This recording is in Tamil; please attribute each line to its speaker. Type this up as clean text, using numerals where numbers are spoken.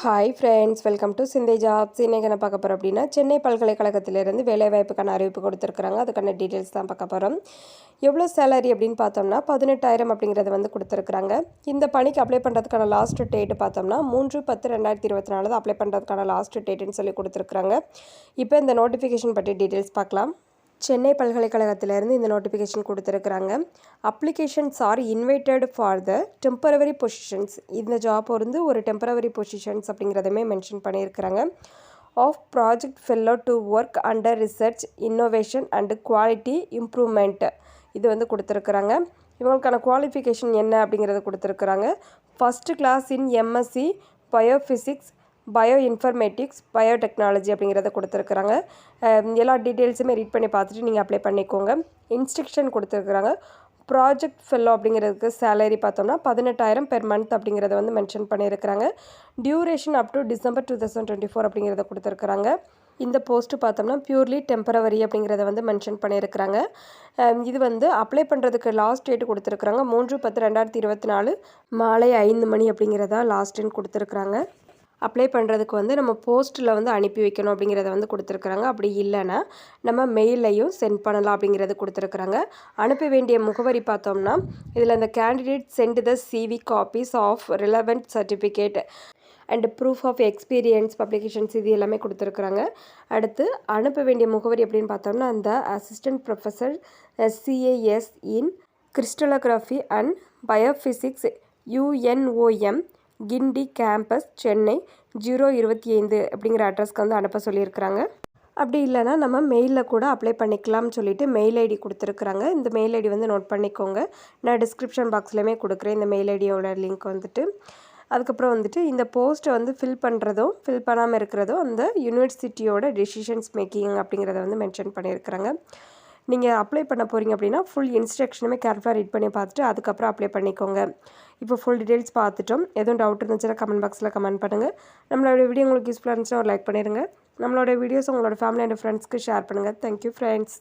Speaker 1: ஹாய் ஃப்ரெண்ட்ஸ், வெல்கம் டு சிந்தை ஜாப்ஸ். இன்றைக்கி என்ன பார்க்க போகிறோம் அப்படின்னா, சென்னை பல்கலைக்கழகத்திலிருந்து வேலைவாய்ப்புக்கான அறிவிப்பு கொடுத்துருக்குறாங்க. அதுக்கான டீட்டெயில்ஸ் தான் பார்க்க போகிறோம். எவ்வளோ சேலரி அப்படின்னு பார்த்தோம்னா 18,000 அப்படிங்கிறத வந்து கொடுத்துருக்குறாங்க. இந்த பணிக்கு அப்ளை பண்ணுறதுக்கான லாஸ்ட் டேட்டு பார்த்தோம்னா 3/10/2024 தான் அப்ளை பண்ணுறதுக்கான லாஸ்ட் டேட்டுன்னு சொல்லி கொடுத்துருக்குறாங்க. இப்போ இந்த நோட்டிஃபிகேஷன் பற்றி டீட்டெயில்ஸ் பார்க்கலாம். சென்னை பல்கலைக்கழகத்திலேருந்து இந்த நோட்டிஃபிகேஷன் கொடுத்துருக்குறாங்க. Applications are invited for the temporary positions. இந்த ஜாப் வந்து ஒரு டெம்பரவரி பொசிஷன்ஸ் அப்படிங்கிறதுமே மென்ஷன் பண்ணியிருக்கிறாங்க. Of project fellow to work under research innovation and quality improvement. இது வந்து கொடுத்துருக்குறாங்க. இவங்களுக்கான குவாலிஃபிகேஷன் என்ன அப்படிங்கிறத கொடுத்துருக்குறாங்க. First class in MSc biophysics, bioinformatics, biotechnology அப்படிங்கிறத கொடுத்துருக்குறாங்க. எல்லா டீட்டெயில்ஸுமே ரீட் பண்ணி பார்த்துட்டு நீங்கள் அப்ளை பண்ணிக்கோங்க. இன்ஸ்ட்ரக்ஷன் கொடுத்துருக்குறாங்க. ப்ராஜெக்ட் ஃபெல்லோ அப்படிங்கிறதுக்கு சேலரி பார்த்தோம்னா 18,000 பெர் மந்த் அப்படிங்கிறத வந்து மென்ஷன் பண்ணியிருக்கிறாங்க. டியூரேஷன் அப் டு டிசம்பர் 2024 அப்படிங்கிறத கொடுத்துருக்குறாங்க. இந்த போஸ்ட்டு பார்த்தோம்னா பியூர்லி டெம்பரவரி அப்படிங்கிறத வந்து மென்ஷன் பண்ணியிருக்கிறாங்க. இது வந்து அப்ளை பண்ணுறதுக்கு லாஸ்ட் டேட்டு கொடுத்துருக்குறாங்க 3/10/2024 மாலை 5 மணி அப்படிங்கிறதா லாஸ்ட்டுன்னு கொடுத்துருக்குறாங்க. அப்ளை பண்ணுறதுக்கு வந்து நம்ம போஸ்ட்டில் வந்து அனுப்பி வைக்கணும் அப்படிங்கிறத வந்து கொடுத்துருக்குறாங்க. அப்படி இல்லைன்னா நம்ம மெயிலையும் சென்ட் பண்ணலாம் அப்படிங்கிறது கொடுத்துருக்குறாங்க. அனுப்ப வேண்டிய முகவரி பார்த்தோம்னா இதில் இந்த candidate sent the CV copies of relevant certificate and proof of experience publications இது எல்லாமே கொடுத்துருக்குறாங்க. அடுத்து அனுப்ப வேண்டிய முகவரி அப்படின்னு பார்த்தோம்னா அந்த assistant professor CAS in crystallography and biophysics UNOM Guindy campus Chennai 025 அப்படிங்கிற அட்ரஸ்க்கு வந்து அனுப்ப சொல்லியிருக்கிறாங்க. அப்படி இல்லைனா நம்ம மெயிலில் கூட அப்ளை பண்ணிக்கலாம்னு சொல்லிட்டு மெயில் ஐடி கொடுத்துருக்குறாங்க. இந்த மெயில் ஐடி வந்து நோட் பண்ணிக்கோங்க. நான் டிஸ்கிரிப்ஷன் பாக்ஸ்லையுமே கொடுக்குறேன் இந்த மெயில் ஐடியோட லிங்க் வந்துட்டு. அதுக்கப்புறம் வந்துட்டு இந்த போஸ்ட்டை வந்து ஃபில் பண்ணுறதும் ஃபில் பண்ணாமல் இருக்கிறதும் அந்த யூனிவர்சிட்டியோட டெசிஷன்ஸ் மேக்கிங் அப்படிங்கிறத வந்து மென்ஷன் பண்ணியிருக்கிறாங்க. நீங்கள் அப்ளை பண்ண போகிறீங்க அப்படின்னா ஃபுல் இன்ஸ்ட்ரக்ஷனுமே கேர்ஃபுல்லாக ரீட் பண்ணி பார்த்துட்டு அதுக்கப்புறம் அப்ளை பண்ணிக்கோங்க. இப்போ ஃபுல் டீட்டெயில்ஸ் பார்த்துட்டோம். எதுவும் டவுட் இருந்துச்சுன்னா கமெண்ட் பாக்ஸில் கமெண்ட் பண்ணுங்கள். நம்மளோட வீடியோ உங்களுக்கு யூஸ்ஃபுல்லாக இருந்துச்சுன்னா ஒரு லைக் பண்ணிடுங்க. நம்மளோட வீடியோஸ் உங்களோட ஃபேமிலி அண்ட் ஃப்ரெண்ட்ஸ்க்கு ஷேர் பண்ணுங்கள். Thank you friends.